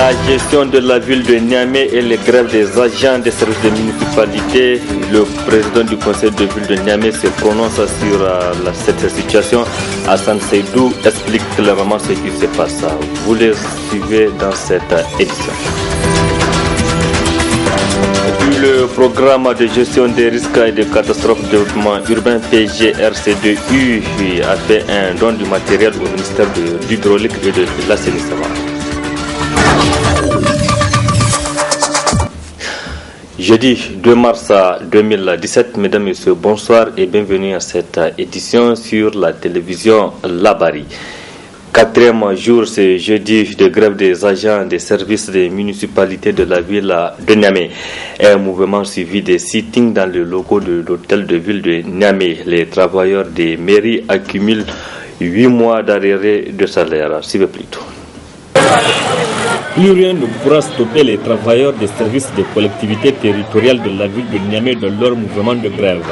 La gestion de la ville de Niamey et les grèves des agents des services de municipalité. Le président du conseil de ville de Niamey se prononce sur cette situation. Hassan Seydou explique clairement ce qui se passe. Vous les suivez dans cette édition. Le programme de gestion des risques et des catastrophes de développement urbain PGRC2U a fait un don du matériel au ministère de l'hydraulique et de l'assainissement. Jeudi 2 mars 2017, mesdames et messieurs, bonsoir et bienvenue à cette édition sur la télévision Labari. Quatrième jour, c'est jeudi de grève des agents des services des municipalités de la ville de Niamey. Un mouvement suivi des sittings dans le logo de l'hôtel de ville de Niamey. Les travailleurs des mairies accumulent 8 mois d'arrêt de salaire. Suivez plutôt. Plus rien ne pourra stopper les travailleurs des services des collectivités territoriales de la ville de Niamey dans leur mouvement de grève.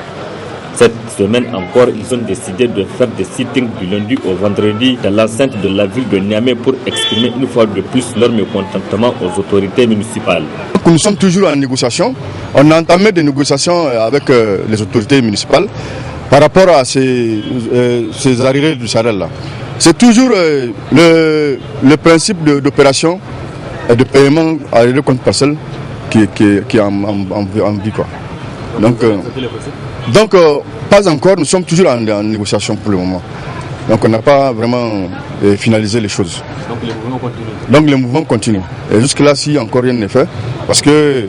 Cette semaine encore, ils ont décidé de faire des sittings du lundi au vendredi dans l'enceinte de la ville de Niamey pour exprimer une fois de plus leur mécontentement aux autorités municipales. Nous sommes toujours en négociation. On a entamé des négociations avec les autorités municipales par rapport à ces arriérés du salaire-là. C'est toujours le principe d'opération et de paiement à l'arrêt compte parcelle qui est en vie, quoi. Donc, pas encore, nous sommes toujours en négociation pour le moment. Donc on n'a pas vraiment finalisé les choses. Donc les mouvements continuent. Et jusque-là, si encore rien n'est fait, parce que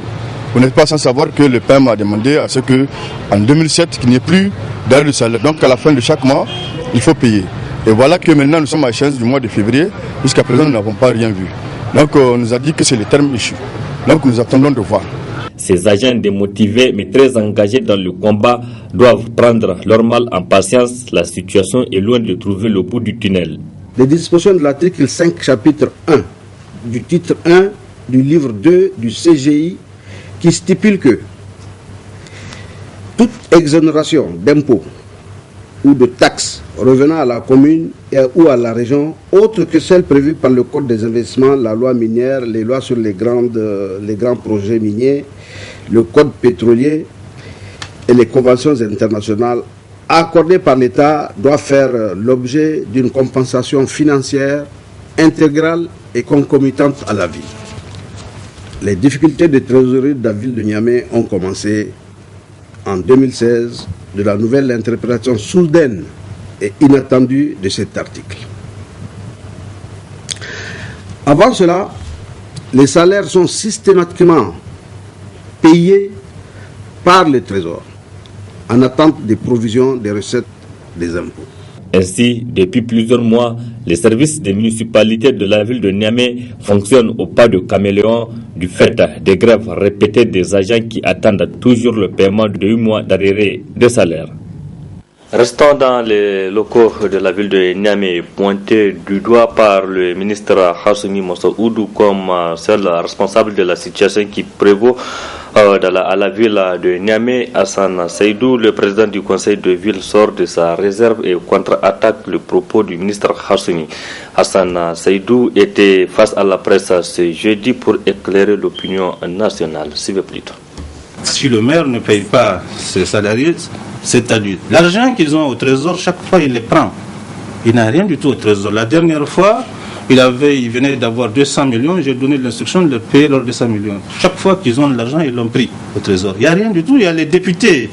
vous n'êtes pas sans savoir que le PM a demandé à ce qu'en 2007, qu'il n'y ait plus d'arrêt de salaire. Donc à la fin de chaque mois, il faut payer. Et voilà que maintenant nous sommes à l'échéance du mois de février. Jusqu'à présent, nous n'avons pas rien vu. Donc on nous a dit que c'est le terme issu. Donc nous attendons de voir. Ces agents démotivés mais très engagés dans le combat doivent prendre leur mal en patience. La situation est loin de trouver le bout du tunnel. Les dispositions de l'article 5, chapitre 1, du titre 1 du livre 2 du CGI qui stipule que toute exonération d'impôts ou de taxes revenant à la commune ou à la région, autre que celles prévues par le Code des investissements, la loi minière, les lois sur les grands projets miniers, le Code pétrolier et les conventions internationales accordées par l'État doivent faire l'objet d'une compensation financière intégrale et concomitante à la vie. Les difficultés de trésorerie de la ville de Niamey ont commencé en 2016 de la nouvelle interprétation soudaine et inattendue de cet article. Avant cela, les salaires sont systématiquement payés par le Trésor en attente des provisions des recettes des impôts. Ainsi, depuis plusieurs mois, les services des municipalités de la ville de Niamey fonctionnent au pas de caméléon du fait des grèves répétées des agents qui attendent toujours le paiement de 8 mois d'arrêt de salaire. Restons dans les locaux de la ville de Niamey, pointé du doigt par le ministre Hassoumi Moussaoudou comme seul responsable de la situation qui prévaut à la ville de Niamey. Hassan Seydou, le président du conseil de ville, sort de sa réserve et contre-attaque le propos du ministre Hassoumi. Hassan Seydou était face à la presse ce jeudi pour éclairer l'opinion nationale. Suivez plutôt. Si le maire ne paye pas ses salariés, c'est à lui. L'argent qu'ils ont au trésor, chaque fois il les prend. Il n'a rien du tout au trésor. La dernière fois, il venait d'avoir 200 millions, j'ai donné l'instruction de leur payer leurs 200 millions. Chaque fois qu'ils ont de l'argent, ils l'ont pris au trésor. Il n'y a rien du tout. Il y a les députés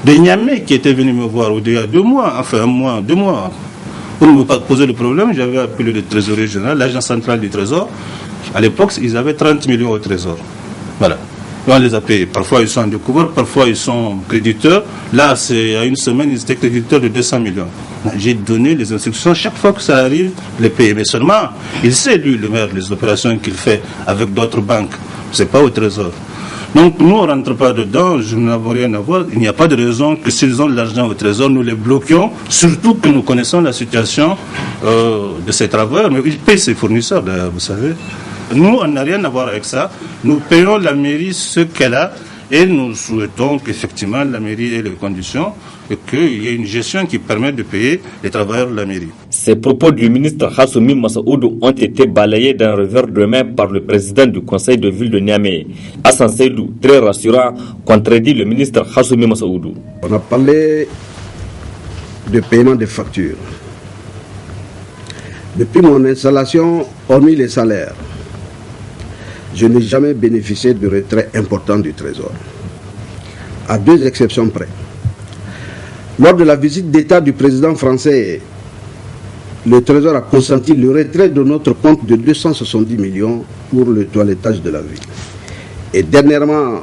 de Niamey qui étaient venus me voir il y a 2 mois, enfin 1 mois, 2 mois. Pour me poser le problème, j'avais appelé le trésorier général, l'agent central du trésor. À l'époque, ils avaient 30 millions au trésor. Voilà. On les a payés. Parfois ils sont en découvert, parfois ils sont créditeurs. Là, il y a une semaine, ils étaient créditeurs de 200 millions. J'ai donné les instructions, chaque fois que ça arrive, les payer. Mais seulement, il sait, lui, le maire, les opérations qu'il fait avec d'autres banques. Ce n'est pas au trésor. Donc nous, on ne rentre pas dedans, je n'avons rien à voir. Il n'y a pas de raison que s'ils ont de l'argent au trésor, nous les bloquions. Surtout que nous connaissons la situation de ces travailleurs. Mais ils payent ses fournisseurs, d'ailleurs, vous savez. Nous, on n'a rien à voir avec ça. Nous payons la mairie ce qu'elle a et nous souhaitons qu'effectivement la mairie ait les conditions et qu'il y ait une gestion qui permette de payer les travailleurs de la mairie. Ces propos du ministre Hassoumi Massaoudou ont été balayés d'un revers de main par le président du conseil de ville de Niamey. Hassan Seydou, très rassurant, contredit le ministre Hassoumi Massaoudou. On a parlé de paiement des factures. Depuis mon installation, hormis les salaires, je n'ai jamais bénéficié de retrait important du Trésor, à 2 exceptions près. Lors de la visite d'État du président français, le Trésor a consenti le retrait de notre compte de 270 millions pour le toilettage de la ville. Et dernièrement,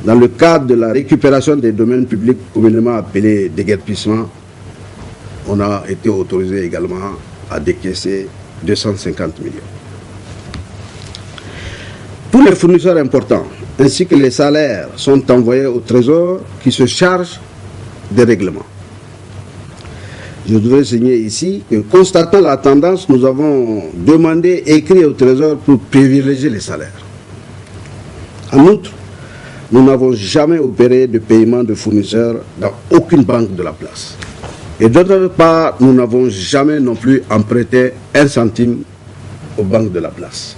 dans le cadre de la récupération des domaines publics communément appelés déguerpissement, on a été autorisé également à décaisser 250 millions. Tous les fournisseurs importants ainsi que les salaires sont envoyés au Trésor qui se charge des règlements. Je voudrais signaler ici que, constatant la tendance, nous avons demandé et écrit au Trésor pour privilégier les salaires. En outre, nous n'avons jamais opéré de paiement de fournisseurs dans aucune banque de la place. Et d'autre part, nous n'avons jamais non plus emprunté 1 centime aux banques de la place.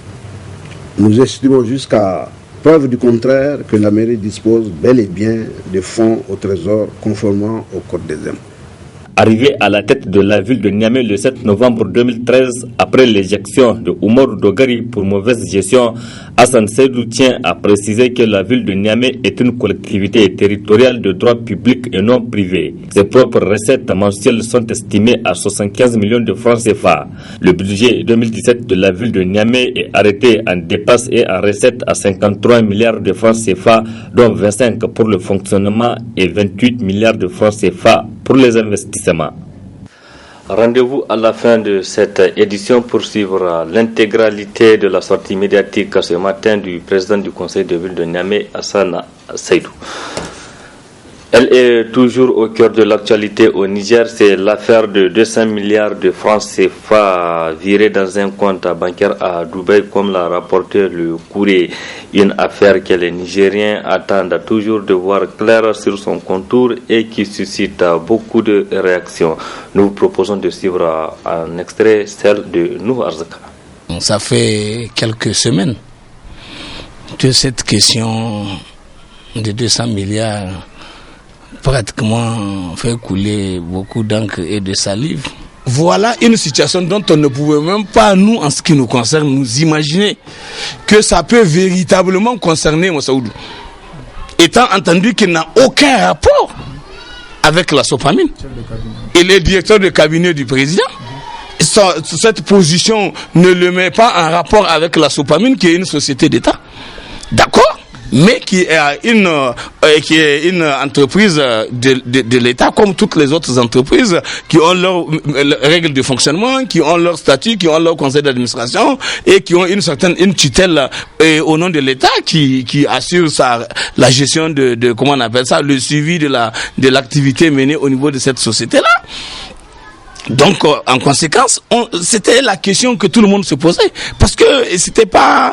Nous estimons jusqu'à preuve du contraire que la mairie dispose bel et bien de fonds au Trésor conformément au Code des impôts. Arrivé à la tête de la ville de Niamey le 7 novembre 2013, après l'éjection de Oumar Dogari pour mauvaise gestion, Hassan Seydou tient à préciser que la ville de Niamey est une collectivité territoriale de droit public et non privé. Ses propres recettes mensuelles sont estimées à 75 millions de francs CFA. Le budget 2017 de la ville de Niamey est arrêté en dépenses et en recettes à 53 milliards de francs CFA, dont 25 pour le fonctionnement et 28 milliards de francs CFA pour les investissements. Rendez-vous à la fin de cette édition pour suivre l'intégralité de la sortie médiatique ce matin du président du conseil de ville de Niamey, Hassan Seydou. Elle est toujours au cœur de l'actualité au Niger. C'est l'affaire de 200 milliards de francs CFA virés dans un compte bancaire à Dubaï, comme l'a rapporté le Courrier. Une affaire que les Nigériens attendent toujours de voir claire sur son contour et qui suscite beaucoup de réactions. Nous vous proposons de suivre un extrait, celle de Nouh Arzaka. Ça fait quelques semaines que cette question de 200 milliards pratiquement fait couler beaucoup d'encre et de salive. Voilà une situation dont on ne pouvait même pas, nous, en ce qui nous concerne, nous imaginer que ça peut véritablement concerner Massaoudou. Étant entendu qu'il n'a aucun rapport avec la Sopamine. Il est directeur de cabinet du président. Cette position ne le met pas en rapport avec la Sopamine, qui est une société d'État. D'accord ? Mais qui est une entreprise de l'État, comme toutes les autres entreprises, qui ont leurs règles de fonctionnement, qui ont leur statut, qui ont leur conseil d'administration, et qui ont une tutelle au nom de l'État qui assure la gestion de comment on appelle ça, le suivi de l'activité menée au niveau de cette société-là. Donc, en conséquence, c'était la question que tout le monde se posait. Parce que c'était pas,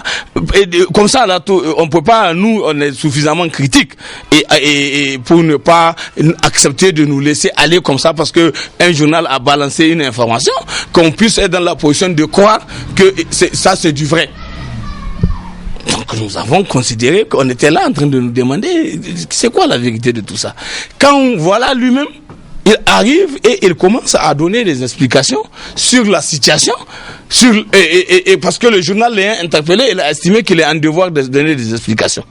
comme ça, là, on peut pas, nous, on est suffisamment critiques et pour ne pas accepter de nous laisser aller comme ça parce que un journal a balancé une information, qu'on puisse être dans la position de croire que ça, c'est du vrai. Donc, nous avons considéré qu'on était là en train de nous demander, c'est quoi la vérité de tout ça? Quand, voilà, lui-même, il arrive et il commence à donner des explications sur la situation, et parce que le journal l'a interpellé, il a estimé qu'il est en devoir de donner des explications.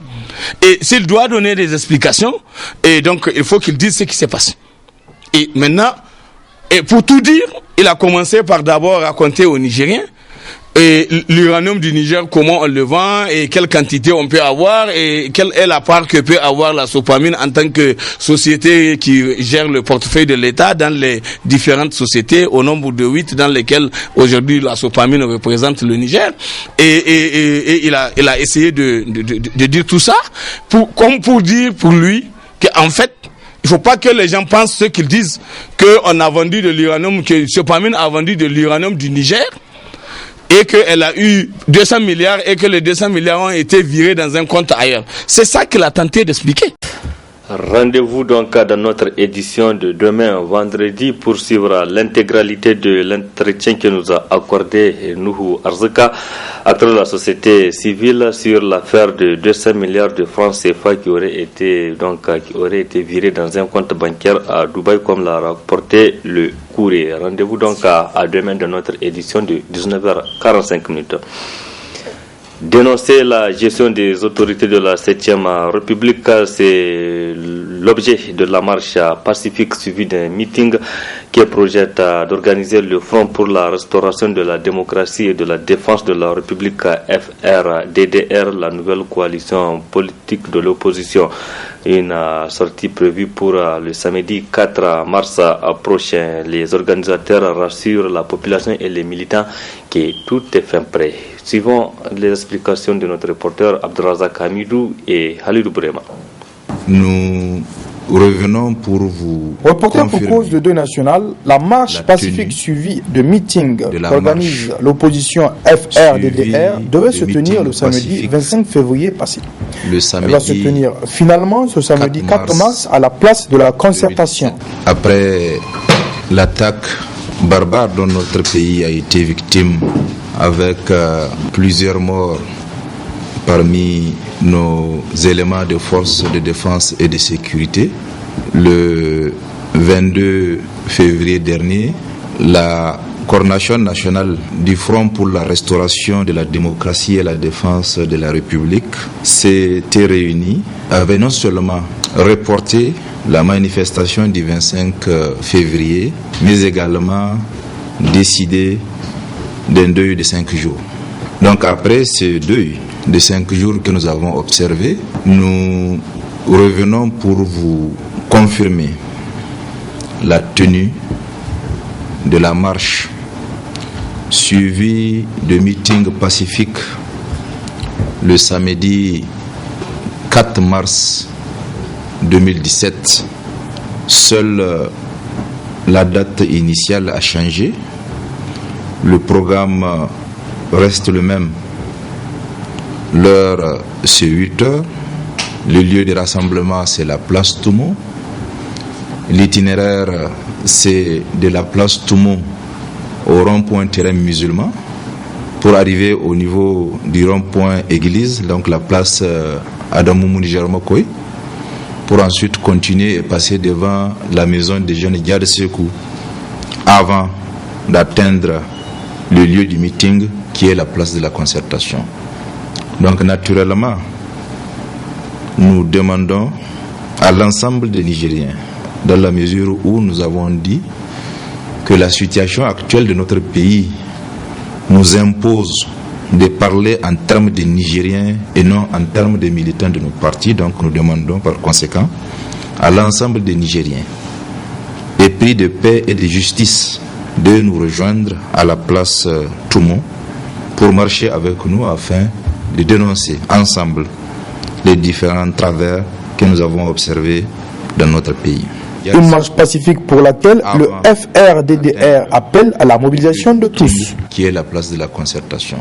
Et s'il doit donner des explications, et donc il faut qu'il dise ce qui s'est passé. Et maintenant, et pour tout dire, il a commencé par d'abord raconter aux Nigériens et l'uranium du Niger, comment on le vend et quelle quantité on peut avoir et quelle est la part que peut avoir la Sopamine en tant que société qui gère le portefeuille de l'État dans les différentes sociétés au nombre de 8 dans lesquelles aujourd'hui la Sopamine représente le Niger. Et il a essayé de dire tout ça comme pour dire pour lui qu'en fait, il faut pas que les gens pensent ce qu'ils disent, qu'on a vendu de l'uranium, que Sopamine a vendu de l'uranium du Niger, et qu'elle a eu 200 milliards et que les 200 milliards ont été virés dans un compte ailleurs. C'est ça qu'il a tenté d'expliquer. Rendez-vous donc dans notre édition de demain vendredi pour suivre l'intégralité de l'entretien que nous a accordé Nuhu Arzika, acteur de la société civile, sur l'affaire de 200 milliards de francs CFA qui aurait été viré dans un compte bancaire à Dubaï, comme l'a rapporté le Courrier. Rendez-vous donc à demain dans notre édition de 19h45. Dénoncer la gestion des autorités de la 7e République, c'est l'objet de la marche pacifique suivie d'un meeting qui projette d'organiser le Front pour la restauration de la démocratie et de la défense de la République FRDDR, la nouvelle coalition politique de l'opposition. Une sortie prévue pour le samedi 4 mars prochain. Les organisateurs rassurent la population et les militants que tout est fin prêt. Suivons les explications de notre reporter Abdelrazak Hamidou et Halidou Bourema. Nous revenons pour vous reporter pour cause de deuil national, la marche pacifique suivie de meeting qu'organise l'opposition FRDDR devait se tenir le samedi 25 février passé. Elle va se tenir finalement ce samedi 4 mars à la place de la Concertation. Après l'attaque barbare dont notre pays a été victime, avec plusieurs morts parmi nos éléments de force de défense et de sécurité. Le 22 février dernier, la coordination nationale du Front pour la restauration de la démocratie et la défense de la République s'était réunie, avait non seulement reporté la manifestation du 25 février, mais également décidé d'un deuil de 5 jours. Donc après ce deuil de 5 jours que nous avons observé, nous revenons pour vous confirmer la tenue de la marche suivie de meetings pacifiques le samedi 4 mars 2017. Seule la date initiale a changé. Le programme reste le même. L'heure, c'est 8 heures. Le lieu de rassemblement, c'est la place Toumo. L'itinéraire, c'est de la place Toumo au rond-point terrain musulman pour arriver au niveau du rond-point église, donc la place Adamou Mounijarmakoy, pour ensuite continuer et passer devant la maison des jeunes Diad Sekou avant d'atteindre le lieu du meeting qui est la place de la Concertation. Donc naturellement, nous demandons à l'ensemble des Nigériens, dans la mesure où nous avons dit que la situation actuelle de notre pays nous impose de parler en termes de Nigériens et non en termes de militants de nos partis. Donc nous demandons par conséquent à l'ensemble des Nigériens, épris de paix et de justice, de nous rejoindre à la place Toumo pour marcher avec nous afin de dénoncer ensemble les différents travers que nous avons observés dans notre pays. Une marche pacifique pour laquelle le FRDDR appelle à la mobilisation de tous. Qui est la place de la Concertation.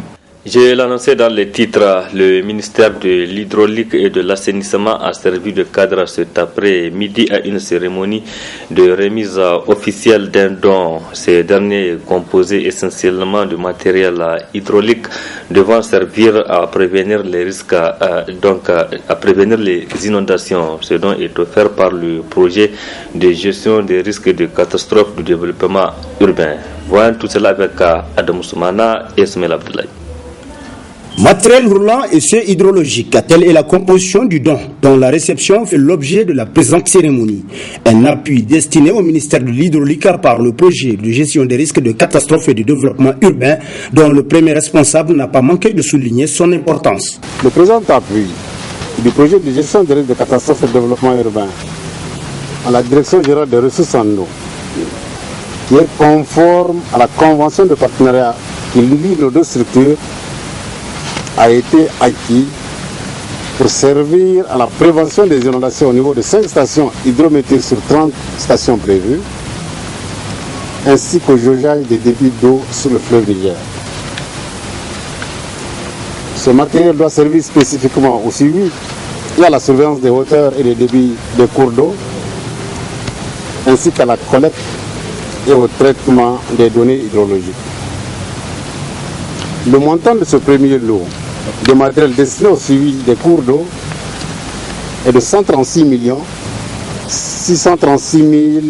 J'ai l'annoncé dans les titres, le ministère de l'Hydraulique et de l'Assainissement a servi de cadre cet après-midi à une cérémonie de remise officielle d'un don. Ces derniers, composés essentiellement de matériel hydraulique, devant servir à prévenir les risques, à prévenir les inondations. Ce don est offert par le projet de gestion des risques de catastrophes du développement urbain. Voyons tout cela avec Adam Soumana et Ismaël Abdoulaye. Matériel roulant et essai hydrologique, telle est la composition du don, dont la réception fait l'objet de la présente cérémonie. Un appui destiné au ministère de l'Hydraulique par le projet de gestion des risques de catastrophes et de développement urbain, dont le premier responsable n'a pas manqué de souligner son importance. Le présent appui du projet de gestion des risques de catastrophes et de développement urbain à la Direction générale des ressources en eau, qui est conforme à la convention de partenariat qui lie nos deux structures, a été acquis pour servir à la prévention des inondations au niveau de 5 stations hydrométriques sur 30 stations prévues, ainsi qu'au jaugeage des débits d'eau sur le fleuve Niger. Ce matériel doit servir spécifiquement au suivi Il y a la surveillance des hauteurs et des débits des cours d'eau, ainsi qu'à la collecte et au traitement des données hydrologiques. Le montant de ce premier lot de matériel destiné au suivi des cours d'eau est de 136 636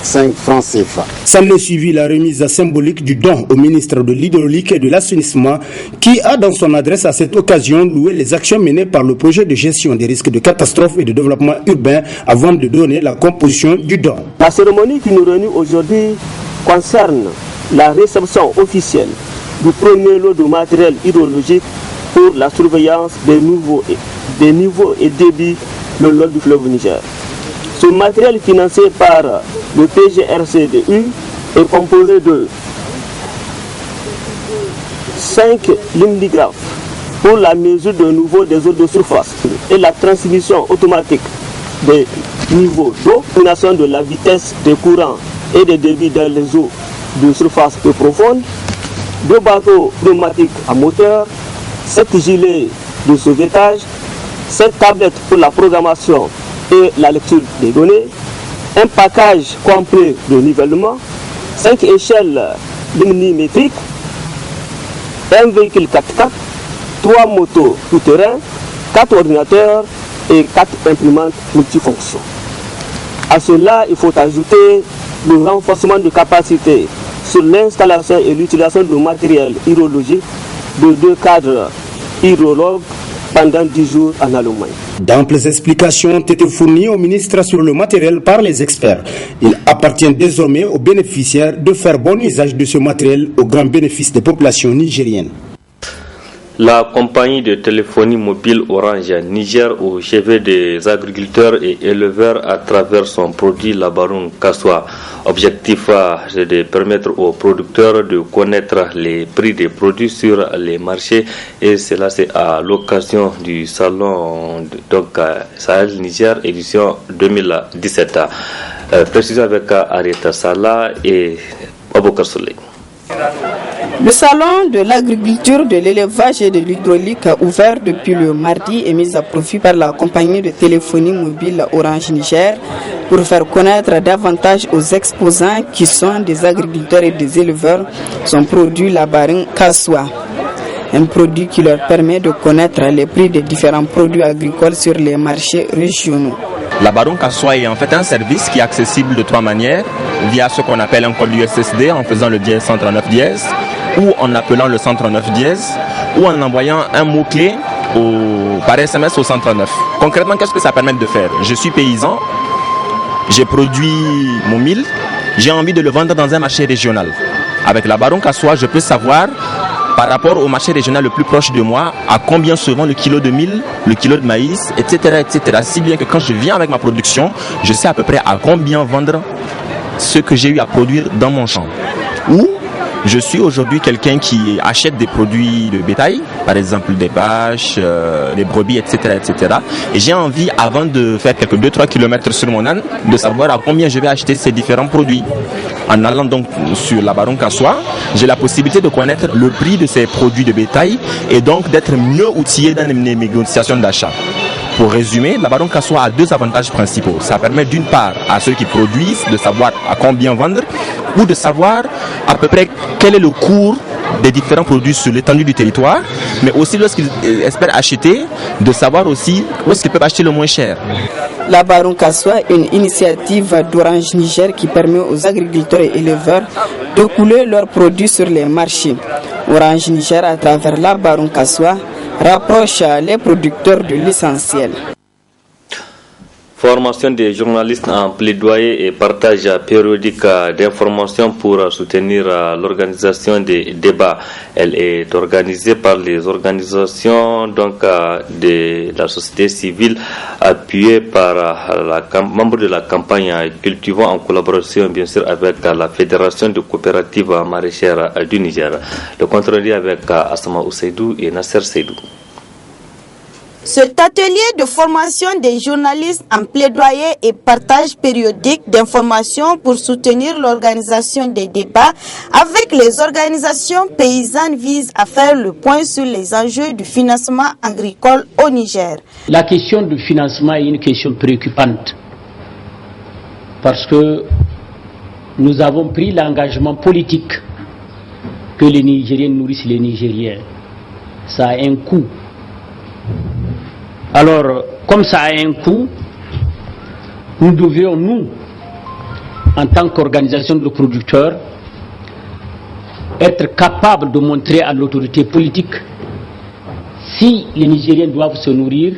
5 francs CFA. S'en est suivi la remise symbolique du don au ministre de l'Hydraulique et de l'Assainissement qui a dans son adresse à cette occasion loué les actions menées par le projet de gestion des risques de catastrophe et de développement urbain avant de donner la composition du don. La cérémonie qui nous réunit aujourd'hui concerne la réception officielle du premier lot de matériel hydrologique pour la surveillance des niveaux et débits le long du fleuve Niger. Ce matériel financé par le PGRCDU est composé de 5 limnigraphes pour la mesure de niveau des eaux de surface et la transmission automatique des niveaux d'eau, combination de la vitesse des courants et des débits dans les eaux de surface peu profondes, 2 bateaux pneumatiques à moteur, 7 gilets de sauvetage, 7 tablettes pour la programmation et la lecture des données, un package complet de nivellement, 5 échelles luminimétriques, un véhicule 4x4, 3 motos tout-terrain, 4 ordinateurs et 4 imprimantes multifonctions. À cela, il faut ajouter le renforcement de capacité sur l'installation et l'utilisation de matériel hydrologique de 2 cadres hydrologues pendant 10 jours en Allemagne. D'amples explications ont été fournies au ministre sur le matériel par les experts. Il appartient désormais aux bénéficiaires de faire bon usage de ce matériel au grand bénéfice des populations nigériennes. La compagnie de téléphonie mobile Orange Niger au chevet des agriculteurs et éleveurs à travers son produit Labaroun Kassoua. Objectif c'est de permettre aux producteurs de connaître les prix des produits sur les marchés et cela c'est à l'occasion du salon Sahel Niger édition 2017. Précision avec Arieta Salah et Aboukar Souley. Le salon de l'agriculture, de l'élevage et de l'hydraulique ouvert depuis le mardi est mis à profit par la compagnie de téléphonie mobile Orange Niger pour faire connaître davantage aux exposants qui sont des agriculteurs et des éleveurs son produit Labaroun Kassoua. Un produit qui leur permet de connaître les prix des différents produits agricoles sur les marchés régionaux. Labaroun Kassoua est en fait un service qui est accessible de 3 manières, via ce qu'on appelle un code USSD en faisant le dièse 139 dièse, ou en appelant le 139 dièse, ou en envoyant un mot-clé par SMS au 139. Concrètement, qu'est-ce que ça permet de faire? Je suis paysan, j'ai produit mon mil, j'ai envie de le vendre dans un marché régional. Avec Labaroun Kassoua, je peux savoir par rapport au marché régional le plus proche de moi, à combien se vend le kilo de mil, le kilo de maïs, etc., etc. Si bien que quand je viens avec ma production, je sais à peu près à combien vendre ce que j'ai eu à produire dans mon champ. Ou je suis aujourd'hui quelqu'un qui achète des produits de bétail, par exemple des vaches, des brebis, etc., etc. Et j'ai envie, avant de faire quelques 2-3 km sur mon âne, de savoir à combien je vais acheter ces différents produits. En allant donc sur Labaroun Kassoua, j'ai la possibilité de connaître le prix de ces produits de bétail et donc d'être mieux outillé dans mes négociations d'achat. Pour résumer, Labaroun Kassoua a 2 avantages principaux. Ça permet d'une part à ceux qui produisent de savoir à combien vendre ou de savoir à peu près quel est le cours des différents produits sur l'étendue du territoire, mais aussi lorsqu'ils espèrent acheter, de savoir aussi où est-ce qu'ils peuvent acheter le moins cher. Labaroun Kassoua est une initiative d'Orange Niger qui permet aux agriculteurs et éleveurs de couler leurs produits sur les marchés. Orange Niger, à travers Labaroun Kassoua, rapproche les producteurs de l'essentiel. Formation des journalistes en plaidoyer et partage périodique d'informations pour soutenir l'organisation des débats. Elle est organisée par les organisations de la société civile appuyées par membres de la campagne Cultivons en collaboration bien sûr avec la Fédération de coopératives maraîchères du Niger. Le compte rendu avec Asma Ouseidou et Nasser Seydou. Cet atelier de formation des journalistes en plaidoyer et partage périodique d'informations pour soutenir l'organisation des débats avec les organisations paysannes vise à faire le point sur les enjeux du financement agricole au Niger. La question du financement est une question préoccupante parce que nous avons pris l'engagement politique que les Nigériens nourrissent les Nigériens. Ça a un coût. Alors, comme ça a un coût, nous devions, nous, en tant qu'organisation de producteurs, être capables de montrer à l'autorité politique si les Nigériens doivent se nourrir,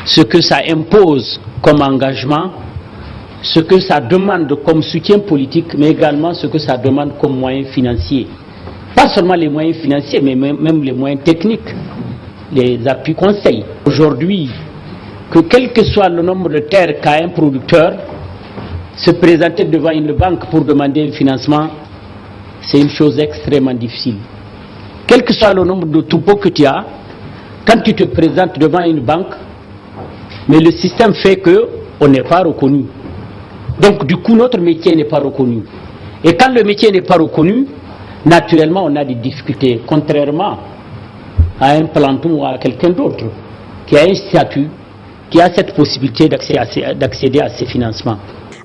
ce que ça impose comme engagement, ce que ça demande comme soutien politique, mais également ce que ça demande comme moyens financiers. Pas seulement les moyens financiers, mais même les moyens techniques, les appuis conseils. Aujourd'hui, que quel que soit le nombre de terres qu'a un producteur, se présenter devant une banque pour demander un financement, c'est une chose extrêmement difficile. Quel que soit le nombre de toupos que tu as, quand tu te présentes devant une banque, mais le système fait qu'on n'est pas reconnu. Donc du coup, notre métier n'est pas reconnu. Et quand le métier n'est pas reconnu, naturellement, on a des difficultés, contrairement à un planton ou à quelqu'un d'autre qui a un statut, qui a cette possibilité d'accéder à ces financements.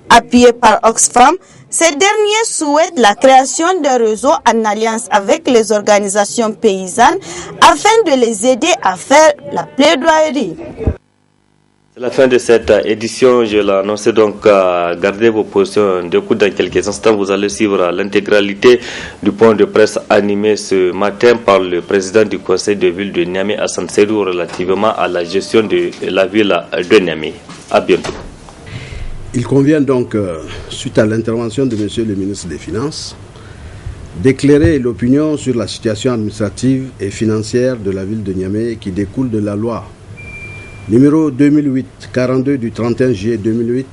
Appuyé par Oxfam, ces derniers souhaitent la création d'un réseau en alliance avec les organisations paysannes afin de les aider à faire la plaidoirie. C'est la fin de cette édition, je l'annonce donc, gardez vos positions d'écoute dans quelques instants. Vous allez suivre l'intégralité du point de presse animé ce matin par le président du conseil de ville de Niamey, Hassan Seydou, relativement à la gestion de la ville de Niamey. À bientôt. Il convient donc, suite à l'intervention de M. le ministre des Finances, d'éclairer l'opinion sur la situation administrative et financière de la ville de Niamey qui découle de la loi numéro 2008-42 du 31 juillet 2008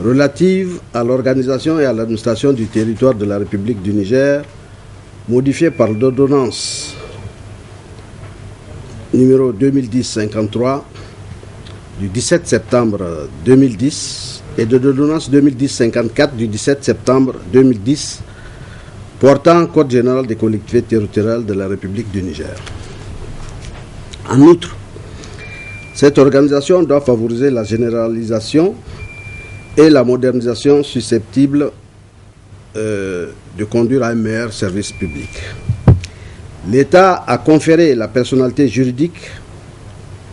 relative à l'organisation et à l'administration du territoire de la République du Niger, modifiée par l'ordonnance numéro 2010-53 du 17 septembre 2010 et de l'ordonnance 2010-54 du 17 septembre 2010 portant Code général des collectivités territoriales de la République du Niger. En outre, cette organisation doit favoriser la généralisation et la modernisation susceptibles de conduire à un meilleur service public. L'État a conféré la personnalité juridique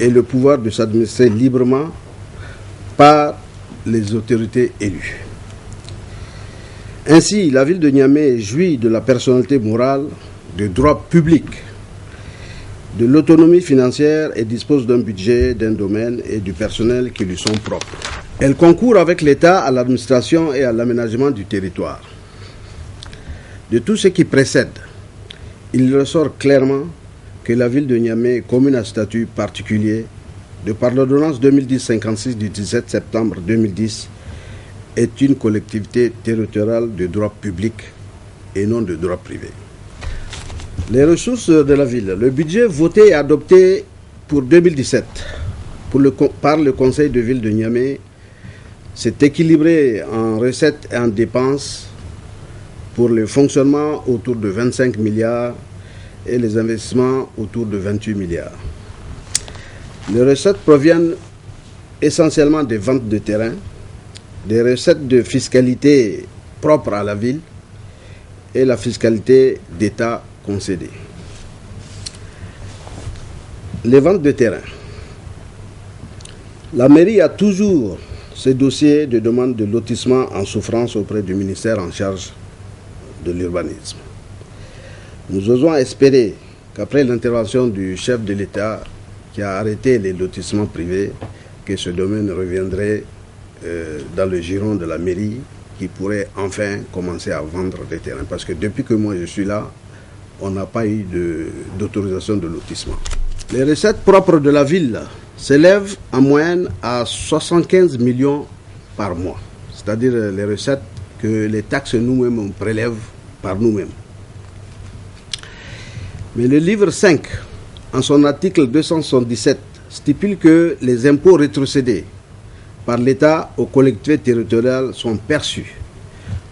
et le pouvoir de s'administrer librement par les autorités élues. Ainsi, la ville de Niamey jouit de la personnalité morale, de droits publics, de l'autonomie financière et dispose d'un budget, d'un domaine et du personnel qui lui sont propres. Elle concourt avec l'État à l'administration et à l'aménagement du territoire. De tout ce qui précède, il ressort clairement que la ville de Niamey, commune à statut particulier, de par l'ordonnance 2010-56 du 17 septembre 2010, est une collectivité territoriale de droit public et non de droit privé. Les ressources de la ville, le budget voté et adopté pour 2017 par le conseil de ville de Niamey s'est équilibré en recettes et en dépenses pour le fonctionnement autour de 25 milliards et les investissements autour de 28 milliards. Les recettes proviennent essentiellement des ventes de terrain, des recettes de fiscalité propres à la ville et la fiscalité d'État concédée. Les ventes de terrain. La mairie a toujours ses dossiers de demande de lotissement en souffrance auprès du ministère en charge de l'urbanisme. Nous osons espérer qu'après l'intervention du chef de l'État qui a arrêté les lotissements privés, que ce domaine reviendrait dans le giron de la mairie qui pourrait enfin commencer à vendre des terrains. Parce que depuis que moi je suis là, on n'a pas eu d'autorisation de lotissement. Les recettes propres de la ville s'élèvent en moyenne à 75 millions par mois. C'est-à-dire les recettes que les taxes nous-mêmes on prélève par nous-mêmes. Mais le livre 5 en son article 277, stipule que les impôts rétrocédés par l'État aux collectivités territoriales sont perçus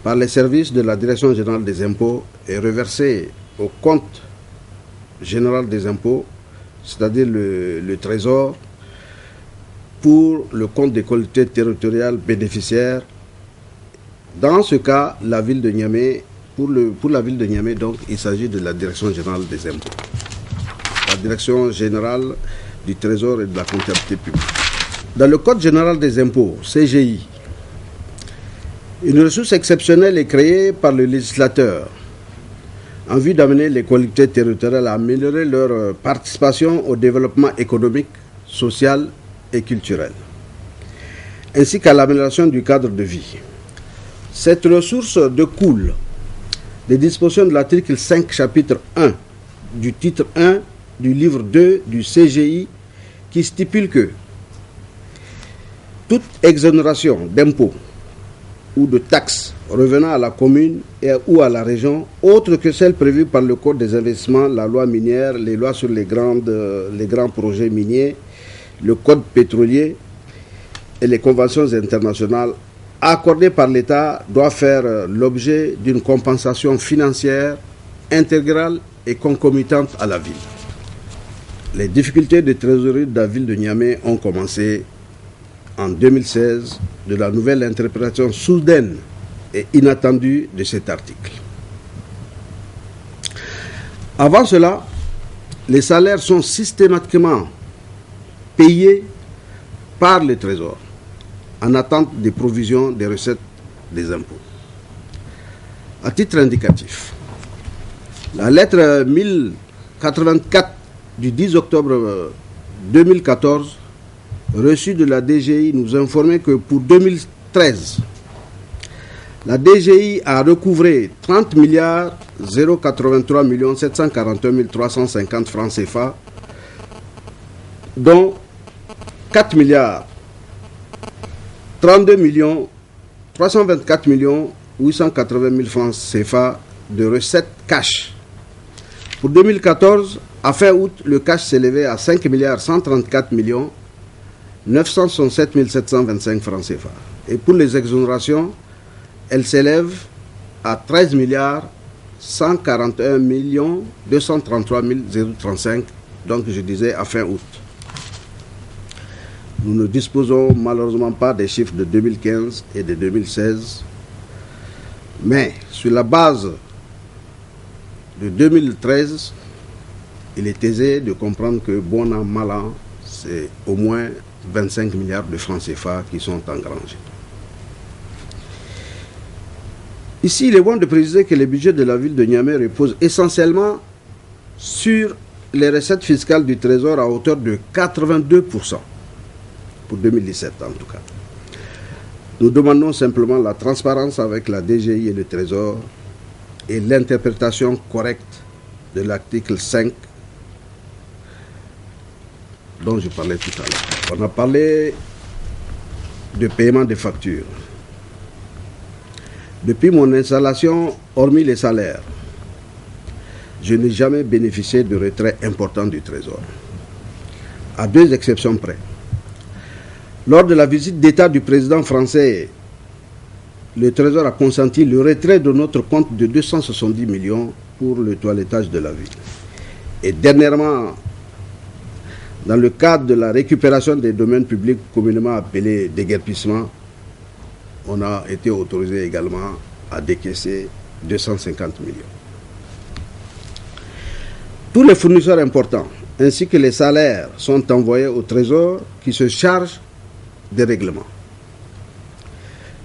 par les services de la Direction générale des impôts et reversés au compte général des impôts, c'est-à-dire le Trésor, pour le compte des collectivités territoriales bénéficiaires. Dans ce cas, la ville de Niamey, pour la ville de Niamey, donc, il s'agit de la Direction générale des impôts. La Direction générale du Trésor et de la comptabilité publique. Dans le Code général des impôts, CGI, une ressource exceptionnelle est créée par le législateur en vue d'amener les collectivités territoriales à améliorer leur participation au développement économique, social et culturel, ainsi qu'à l'amélioration du cadre de vie. Cette ressource découle des dispositions de l'article 5, chapitre 1, du titre 1 du livre 2 du CGI, qui stipule que toute exonération d'impôts ou de taxes revenant à la commune ou à la région, autre que celle prévue par le Code des investissements, la loi minière, les lois sur les grands projets miniers, le Code pétrolier et les conventions internationales accordées par l'État, doit faire l'objet d'une compensation financière intégrale et concomitante à la ville. Les difficultés de trésorerie de la ville de Niamey ont commencé en 2016 de la nouvelle interprétation soudaine et inattendue de cet article. Avant cela, les salaires sont systématiquement payés par le Trésor en attente des provisions des recettes des impôts. À titre indicatif, la lettre 1084 du 10 octobre 2014 reçue de la DGI nous informait que pour 2013, la DGI a recouvré 30 milliards 083 741 350 francs CFA, dont 4 milliards 32 millions 324 millions 880 000 francs CFA de recettes cash. Pour 2014, à fin août, le cash s'élevait à 5 milliards 134 millions 967 725 francs CFA. Et pour les exonérations, elle s'élève à 13 milliards 141 millions 233 035, donc je disais à fin août. Nous ne disposons malheureusement pas des chiffres de 2015 et de 2016, mais sur la base de 2013, il est aisé de comprendre que bon an, mal an, c'est au moins 25 milliards de francs CFA qui sont engrangés. Ici, il est bon de préciser que le budget de la ville de Niamey repose essentiellement sur les recettes fiscales du Trésor à hauteur de 82%, pour 2017 en tout cas. Nous demandons simplement la transparence avec la DGI et le Trésor et l'interprétation correcte de l'article 5 dont je parlais tout à l'heure. On a parlé de paiement des factures. Depuis mon installation, hormis les salaires, je n'ai jamais bénéficié de retrait important du Trésor, à deux exceptions près. Lors de la visite d'État du président français, le Trésor a consenti le retrait de notre compte de 270 millions pour le toilettage de la ville. Et dernièrement, dans le cadre de la récupération des domaines publics communément appelés déguerpissement, on a été autorisé également à décaisser 250 millions. Tous les fournisseurs importants ainsi que les salaires sont envoyés au Trésor qui se charge des règlements.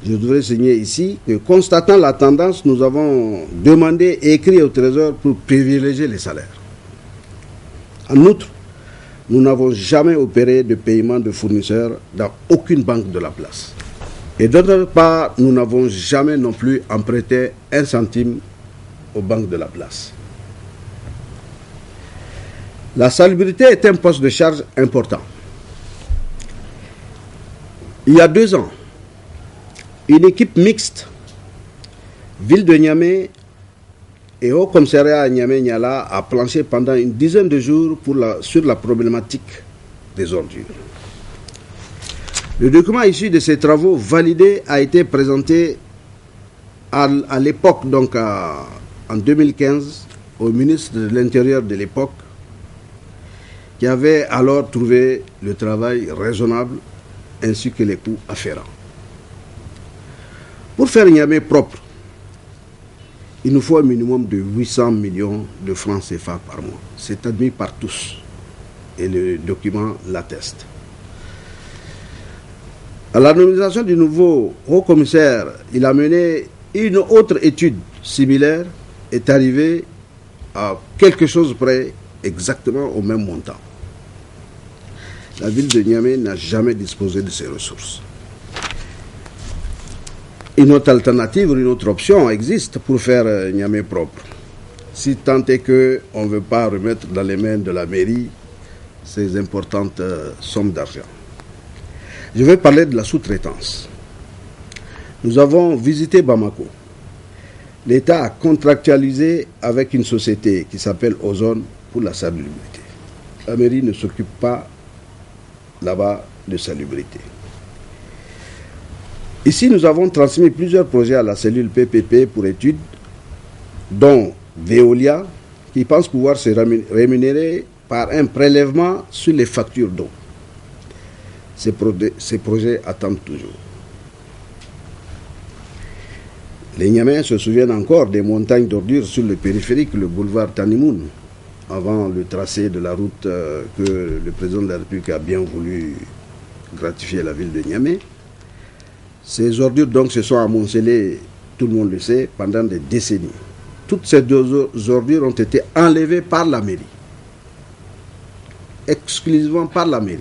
Je voudrais signaler ici que, constatant la tendance, nous avons demandé et écrit au Trésor pour privilégier les salaires. En outre, nous n'avons jamais opéré de paiement de fournisseurs dans aucune banque de la place. Et d'autre part, nous n'avons jamais non plus emprunté un centime aux banques de la place. La salubrité est un poste de charge important. Il y a 2 ans, une équipe mixte, Ville de Niamey et au commissariat à Niamey-Niala a planché pendant une dizaine de jours sur la problématique des ordures. Le document issu de ces travaux validés a été présenté à l'époque, donc en 2015, au ministre de l'Intérieur de l'époque, qui avait alors trouvé le travail raisonnable ainsi que les coûts afférents. Pour faire Niamey propre, il nous faut un minimum de 800 millions de francs CFA par mois. C'est admis par tous et le document l'atteste. À la nomination du nouveau haut-commissaire, il a mené une autre étude similaire, est arrivée à quelque chose près, exactement au même montant. La ville de Niamey n'a jamais disposé de ces ressources. Une autre alternative, une autre option existe pour faire Niamey propre. Si tant est qu'on ne veut pas remettre dans les mains de la mairie ces importantes sommes d'argent. Je vais parler de la sous-traitance. Nous avons visité Bamako. L'État a contractualisé avec une société qui s'appelle Ozone pour la salubrité. La mairie ne s'occupe pas là-bas de salubrité. Ici, nous avons transmis plusieurs projets à la cellule PPP pour études, dont Veolia, qui pense pouvoir se rémunérer par un prélèvement sur les factures d'eau. Ces projets attendent toujours. Les Niameyens se souviennent encore des montagnes d'ordures sur le périphérique, le boulevard Tanimoun, avant le tracé de la route que le président de la République a bien voulu gratifier la ville de Niamey. Ces ordures donc se sont amoncelées, tout le monde le sait, pendant des décennies. Toutes ces ordures ont été enlevées par la mairie. Exclusivement par la mairie.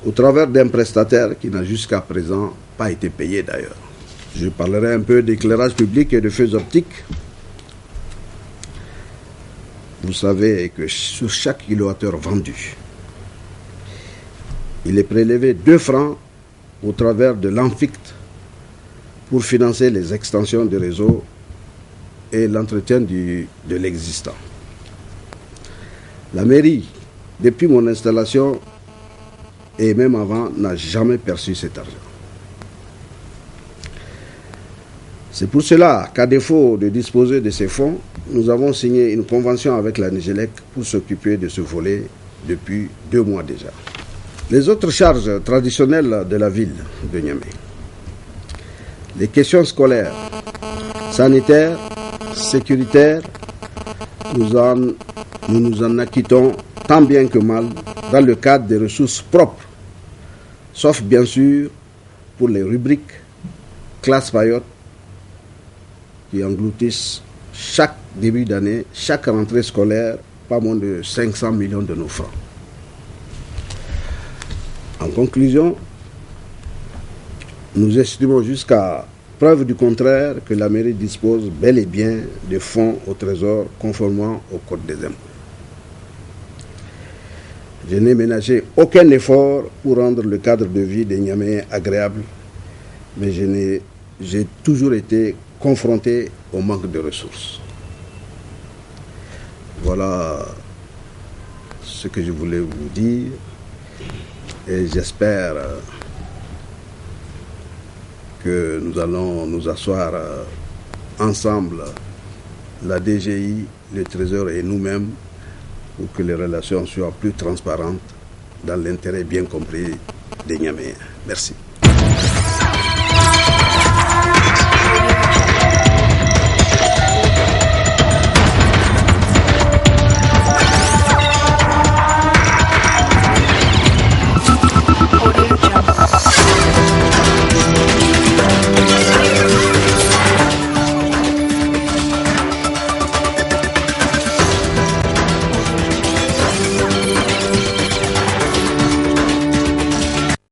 Au travers d'un prestataire qui n'a jusqu'à présent pas été payé d'ailleurs. Je parlerai un peu d'éclairage public et de feux optiques. Vous savez que sur chaque kilowattheure vendu, il est prélevé 2 francs au travers de l'ANFICT pour financer les extensions du réseau et l'entretien de l'existant. La mairie, depuis mon installation et même avant, n'a jamais perçu cet argent. C'est pour cela qu'à défaut de disposer de ces fonds, nous avons signé une convention avec la Nigélec pour s'occuper de ce volet depuis 2 mois déjà. Les autres charges traditionnelles de la ville de Niamey. Les questions scolaires, sanitaires, sécuritaires, nous nous en acquittons tant bien que mal dans le cadre des ressources propres, sauf bien sûr pour les rubriques classe payotte qui engloutissent chaque début d'année, chaque rentrée scolaire, pas moins de 500 millions de nos francs. En conclusion, nous estimons jusqu'à preuve du contraire que la mairie dispose bel et bien de fonds au trésor conformément au code des impôts. Je n'ai ménagé aucun effort pour rendre le cadre de vie des Niameyens agréable, mais j'ai toujours été confronté au manque de ressources. Voilà ce que je voulais vous dire et j'espère que nous allons nous asseoir ensemble, la DGI, le Trésor et nous-mêmes, pour que les relations soient plus transparentes dans l'intérêt bien compris des Niameyens. Merci.